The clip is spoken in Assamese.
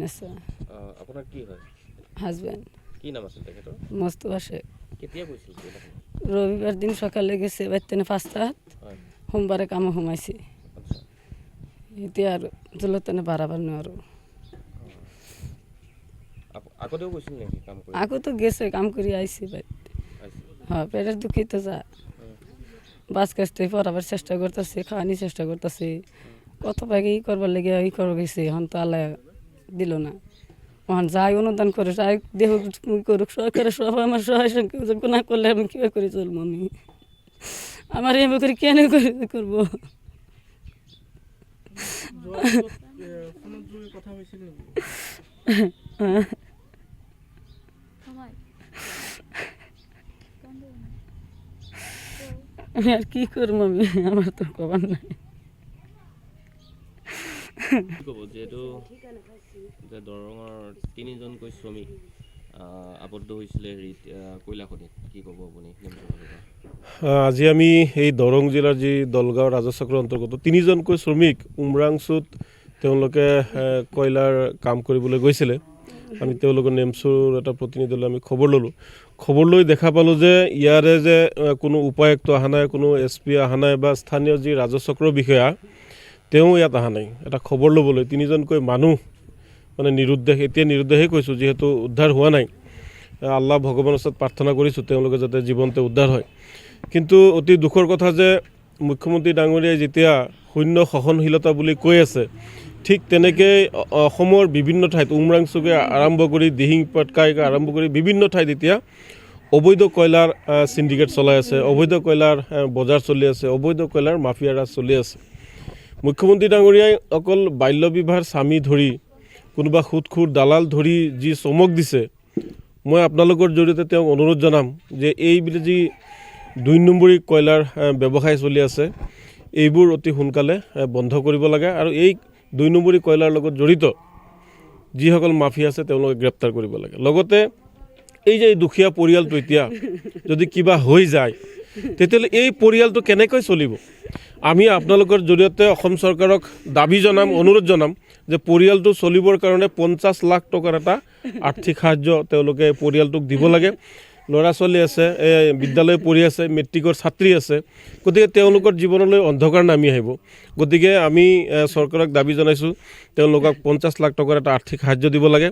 নেছে আপোনাৰ কি হয়? হাজবেন্ড কি নাম আছিল তেখেতৰ? মোস্তফা শেখ। কেতিয়া গৈছিল এইডোখৰ? ৰবিবাৰ দিন সকালে গেছে বাইতেনে 5টাত, হয়, সোমবাৰে কামে সোমাইছে। আচ্ছা। এতিয়া আৰ জলতেনে বাড়াবাৰ নোৱাৰো। আগতেও গৈছিল নেকি কাম কৰি? আগো তো গেছে কাম করে আইছে বাইত। আহিছিল। হ্যাঁ, পেটের দুঃখী তো যা বাস কাছতে পড়াবার চেষ্টা করতেছে, খাওয়ানি চেষ্টা করতেছে, কত ভাগে ই করবার লেগে ই করে গেছে, এখন তো আল্লাহ দিল না। এখন যাই অনুদান করে যাই দেহ করুক, সরকারের সব আমার সহায় সংযোগ না করলে আমি কীভাবে করে চলবো? আমার এভাবে করে কেন করবো? আমি আর কি করবো? আমি আমার তো কবার নাই। কি ক'ব যিহেতু যে দৰঙৰ তিনিজনকৈ শ্ৰমিক আবদ্ধ হৈছিলে কয়লা খনিত, কি ক'ব আপুনি? আজি আমি এই দৰং জিলাৰ যি দলগাঁও ৰাজচক্ৰৰ অন্তৰ্গত তিনিজনকৈ শ্ৰমিক উমৰাংচুত তেওঁলোকে কয়লাৰ কাম কৰিবলৈ গৈছিলে। আমি তেওঁলোকৰ নেমচুৰ এটা প্ৰতিনিধিলৈ আমি খবৰ ল'লোঁ। খবৰ লৈ দেখা পালোঁ যে ইয়াৰে যে কোনো উপায়ুক্ত অহা নাই, কোনো SP অহা নাই বা স্থানীয় যি ৰাজচক্ৰৰ বিষয়া তেওঁ ইয়াত অহা নাই এটা খবৰ ল'বলৈ। তিনিজনকৈ মানুহ মানে নিৰুদ্দেশ, এতিয়া নিৰুদ্দেশেই কৈছোঁ যিহেতু উদ্ধাৰ হোৱা নাই। আল্লাহ ভগৱানৰ ওচৰত প্ৰাৰ্থনা কৰিছোঁ তেওঁলোকে যাতে জীৱনতে উদ্ধাৰ হয়। কিন্তু অতি দুখৰ কথা যে মুখ্যমন্ত্ৰী ডাঙৰীয়াই যেতিয়া শূন্য সহনশীলতা বুলি কৈ আছে, ঠিক তেনেকৈ অসমৰ বিভিন্ন ঠাইত উমৰাংচুকে আৰম্ভ কৰি দিহিং পাটকাইকে আৰম্ভ কৰি বিভিন্ন ঠাইত এতিয়া অবৈধ কয়লাৰ চিণ্ডিকেট চলাই আছে, অবৈধ কয়লাৰ বজাৰ চলি আছে, অবৈধ কয়লাৰ মাফিয়া ৰাজ চলি আছে। মুখ্যমন্ত্ৰী ডাঙৰীয়াই অকল বাল্য বিবাহৰ স্বামী ধৰি কোনোবা সুদখোৰ দালাল ধৰি যি চমক দিছে, মই আপোনালোকৰ জৰিয়তে তেওঁক অনুৰোধ জনাম যে এইবিলাক যি 2 নম্বৰী কয়লাৰ ব্যৱসায় চলি আছে এইবোৰ অতি সোনকালে বন্ধ কৰিব লাগে আৰু এই 2 নম্বৰী কয়লাৰ লগত জড়িত যিসকল মাফিয়া আছে তেওঁলোকে গ্ৰেপ্তাৰ কৰিব লাগে। লগতে এই যে দুখীয়া পৰিয়ালটো এতিয়া যদি কিবা হৈ যায় তেতিয়াহ'লে এই পৰিয়ালটো কেনেকৈ চলিব? আমি আপোনালোকৰ জৰিয়তে অসম চৰকাৰক দাবী জনাম, অনুৰোধ জনাম যে পৰিয়ালটো চলিবৰ কাৰণে 50 লাখ টকাৰ এটা আৰ্থিক সাহায্য তেওঁলোকে পৰিয়ালটোক দিব লাগে। ল'ৰা ছোৱালী আছে, বিদ্যালয় পঢ়ি আছে, মেট্ৰিকৰ ছাত্ৰী আছে, গতিকে তেওঁলোকৰ জীৱনলৈ অন্ধকাৰ নামি আহিব। গতিকে আমি চৰকাৰক দাবী জনাইছোঁ তেওঁলোকক 50 লাখ টকাৰ এটা আৰ্থিক সাহায্য দিব লাগে।